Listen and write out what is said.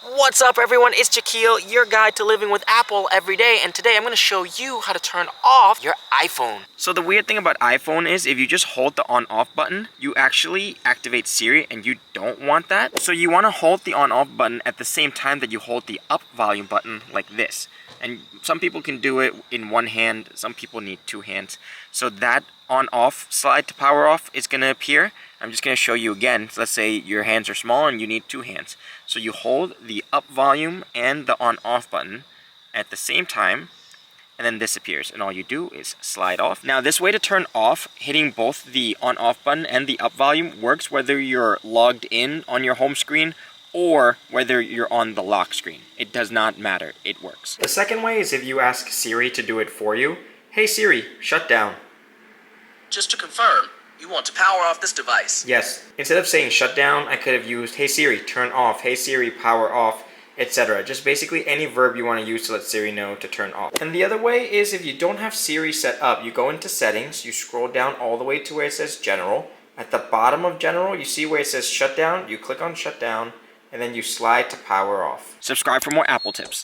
What's up everyone, it's Jackeal, your guide to living with Apple every day, and today I'm going to show you how to turn off your iPhone. So the weird thing about iPhone is if you just hold the on-off button, you actually activate Siri, and you don't want that. So you want to hold the on-off button at the same time that you hold the up volume button like this. And some people can do it in one hand, some people need two hands. So that on-off slide to power off is going to appear. I'm just going to show you again. So let's say your hands are small and you need two hands. So you hold the up volume and the on-off button at the same time, and then this appears, and all you do is slide off. Now this way to turn off, hitting both the on-off button and the up volume works whether you're logged in on your home screen or whether you're on the lock screen. It does not matter, it works. The second way is if you ask Siri to do it for you. Hey Siri, shut down. Just to confirm, you want to power off this device? Yes. Instead of saying shut down, I could have used hey Siri, turn off, hey Siri, power off, etc. Just basically any verb you want to use to let Siri know to turn off. And the other way is if you don't have Siri set up, you go into settings, you scroll down all the way to where it says general. At the bottom of general, you see where it says shut down, you click on shut down, and then you slide to power off. Subscribe for more Apple tips.